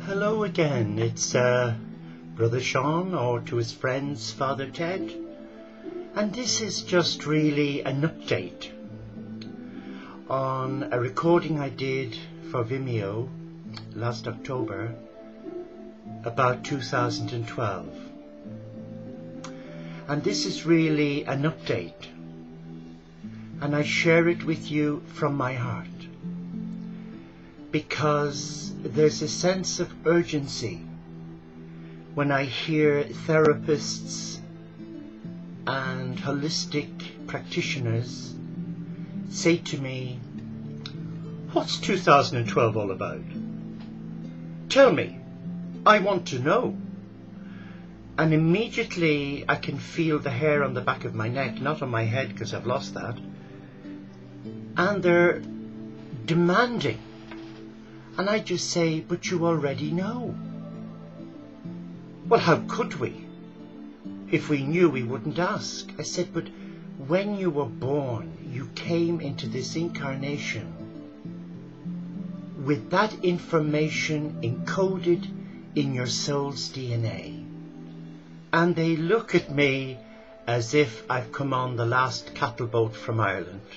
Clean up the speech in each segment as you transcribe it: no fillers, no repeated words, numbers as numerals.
Hello again, it's Brother Sean, or to his friends Father Ted, and this is just really an update on a recording I did for Vimeo last October about 2012, and this is really an update, and I share it with you from my heart because there's a sense of urgency when I hear therapists and holistic practitioners say to me, "What's 2012 all about? Tell me, I want to know." And immediately I can feel the hair on the back of my neck, not on my head because I've lost that, and they're demanding. And I just say, "But you already know." "Well, how could we? If we knew, we wouldn't ask." I said, "But when you were born, you came into this incarnation with that information encoded in your soul's DNA." And they look at me as if I've come on the last cattle boat from Ireland.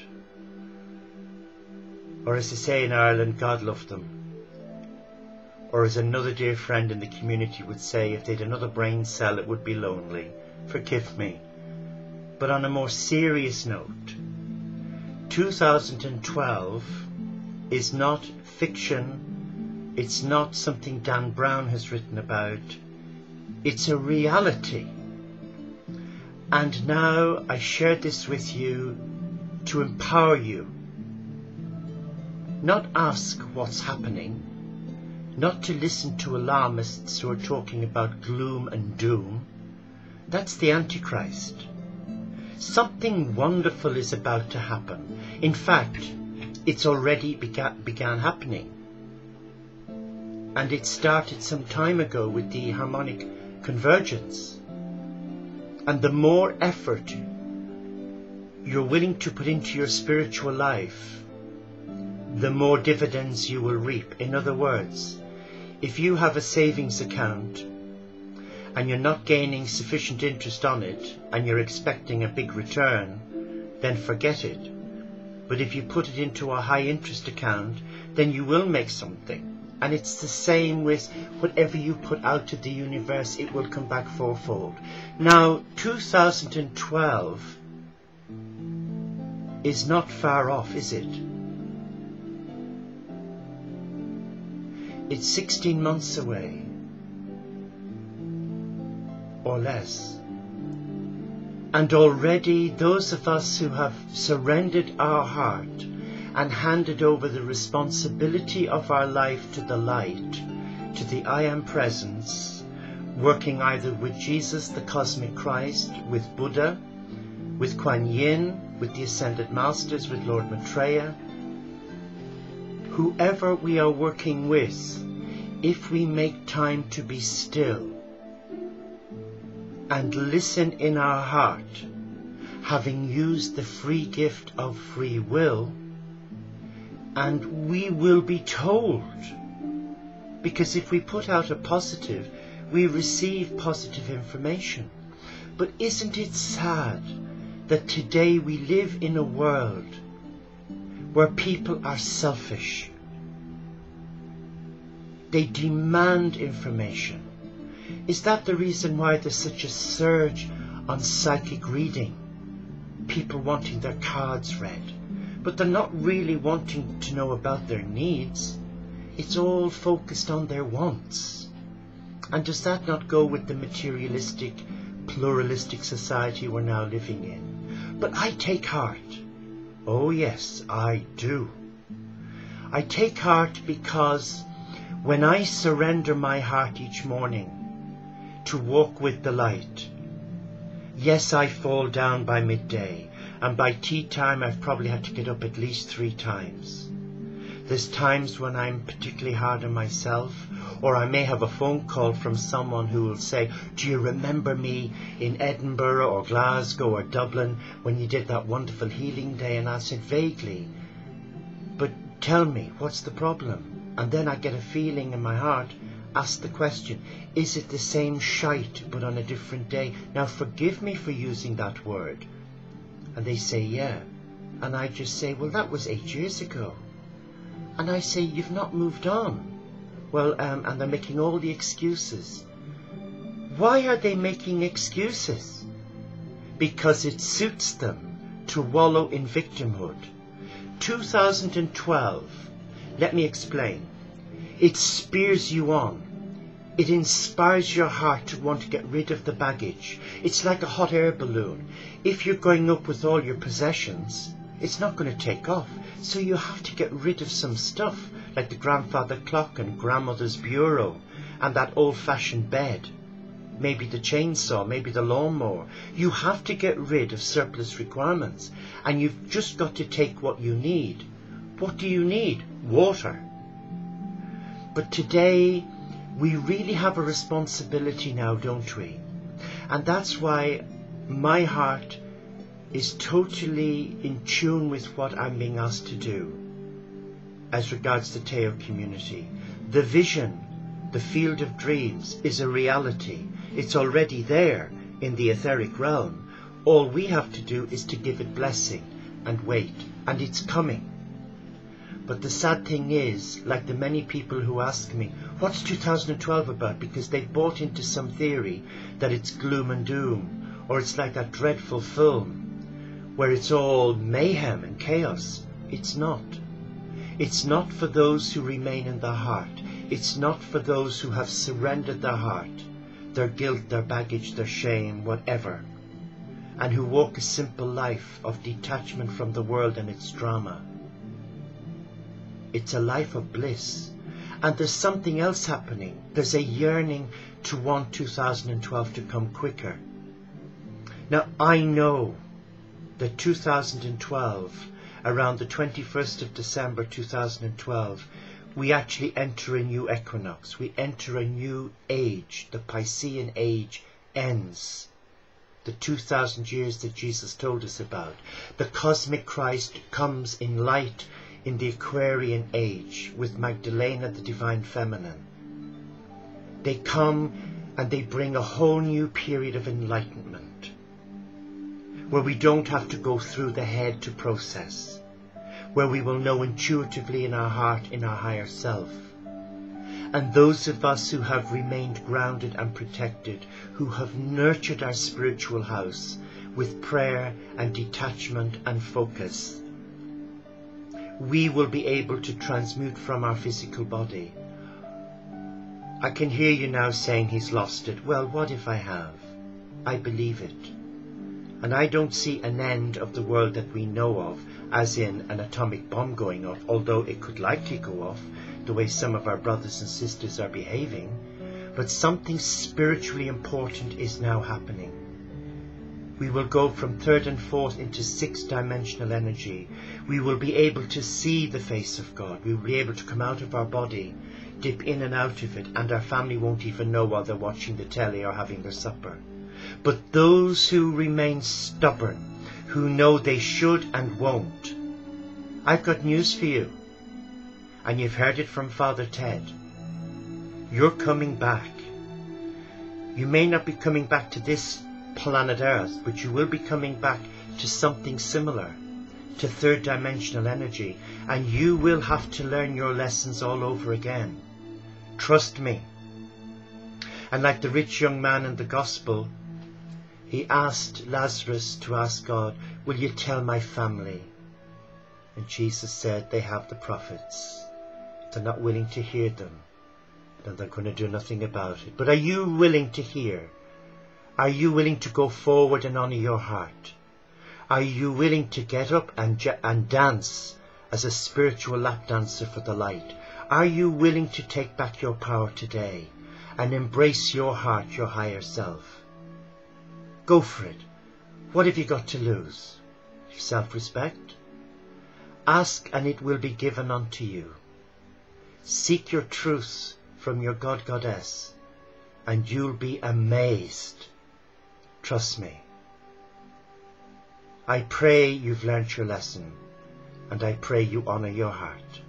Or as they say in Ireland, God loved them. Or as another dear friend in the community would say, if they'd another brain cell it would be lonely. Forgive me. But on a more serious note, 2012 is not fiction. It's not something Dan Brown has written about. It's a reality. And now I share this with you to empower you. Not ask what's happening. Not to listen to alarmists who are talking about gloom and doom. That's the Antichrist. Something wonderful is about to happen. In fact, it's already began happening. And it started some time ago with the harmonic convergence. And the more effort you're willing to put into your spiritual life, the more dividends you will reap. In other words, if you have a savings account and you're not gaining sufficient interest on it and you're expecting a big return, then forget it. But if you put it into a high interest account, then you will make something. And it's the same with whatever you put out to the universe, it will come back fourfold. Now, 2012 is not far off, is it? It's 16 months away, or less. And already those of us who have surrendered our heart and handed over the responsibility of our life to the light, to the I Am Presence, working either with Jesus, the Cosmic Christ, with Buddha, with Kuan Yin, with the Ascended Masters, with Lord Maitreya, whoever we are working with, if we make time to be still and listen in our heart, having used the free gift of free will, and we will be told, because if we put out a positive, we receive positive information. But isn't it sad that today we live in a world where people are selfish? They demand information. Is that the reason why there's such a surge on psychic reading? People wanting their cards read, but they're not really wanting to know about their needs. It's all focused on their wants. And does that not go with the materialistic, pluralistic society we're now living in? But I take heart. Oh yes, I do. I take heart because when I surrender my heart each morning to walk with the light, yes, I fall down by midday, and by tea time I've probably had to get up at least 3 times. There's times when I'm particularly hard on myself, or I may have a phone call from someone who will say, "Do you remember me in Edinburgh or Glasgow or Dublin when you did that wonderful healing day?" And I said, "Vaguely, but tell me, what's the problem?" And then I get a feeling in my heart, ask the question, is it the same shite but on a different day? Now forgive me for using that word. And they say, yeah. And I just say, well, that was 8 years ago. And I say, you've not moved on. Well, and they're making all the excuses. Why are they making excuses? Because it suits them to wallow in victimhood. 2012, let me explain. It spurs you on. It inspires your heart to want to get rid of the baggage. It's like a hot air balloon. If you're going up with all your possessions, it's not going to take off. So you have to get rid of some stuff, like the grandfather clock and grandmother's bureau and that old-fashioned bed. Maybe the chainsaw, maybe the lawnmower. You have to get rid of surplus requirements, and you've just got to take what you need. What do you need? Water. But today, we really have a responsibility now, don't we? And that's why my heart is totally in tune with what I'm being asked to do as regards the Teo community. The vision, the field of dreams, is a reality. It's already there in the etheric realm. All we have to do is to give it blessing and wait, and it's coming. But the sad thing is, like the many people who ask me, what's 2012 about? Because they've bought into some theory that it's gloom and doom, or it's like that dreadful film where it's all mayhem and chaos. It's not. It's not for those who remain in the heart. It's not for those who have surrendered their heart, their guilt, their baggage, their shame, whatever, and who walk a simple life of detachment from the world and its drama. It's a life of bliss. And there's something else happening. There's a yearning to want 2012 to come quicker. Now, I know that 2012, around the 21st of December 2012, we actually enter a new equinox. We enter a new age. The Piscean age ends. The 2,000 years that Jesus told us about. The cosmic Christ comes in light in the Aquarian age with Magdalena, the divine feminine. They come and they bring a whole new period of enlightenment, where we don't have to go through the head to process, where we will know intuitively in our heart, in our higher self. And those of us who have remained grounded and protected, who have nurtured our spiritual house with prayer and detachment and focus, we will be able to transmute from our physical body. I can hear you now saying he's lost it. Well, what if I have? I believe it. And I don't see an end of the world that we know of, as in an atomic bomb going off, although it could likely go off, the way some of our brothers and sisters are behaving. But something spiritually important is now happening. We will go from third and fourth into sixth-dimensional energy. We will be able to see the face of God. We will be able to come out of our body, dip in and out of it, and our family won't even know while they're watching the telly or having their supper. But those who remain stubborn, who know they should and won't, I've got news for you. And you've heard it from Father Ted. You're coming back. You may not be coming back to this planet Earth, but you will be coming back to something similar, to third dimensional energy, and you will have to learn your lessons all over again. Trust me. And like the rich young man in the gospel, he asked Lazarus to ask God, will you tell my family? And Jesus said, they have the prophets. If they're not willing to hear them, then they're going to do nothing about it. But are you willing to hear? Are you willing to go forward and honour your heart? Are you willing to get up and dance as a spiritual lap dancer for the light? Are you willing to take back your power today and embrace your heart, your higher self? Go for it. What have you got to lose? Self-respect? Ask and it will be given unto you. Seek your truth from your God, Goddess, and you'll be amazed. Trust me. I pray you've learnt your lesson, and I pray you honour your heart.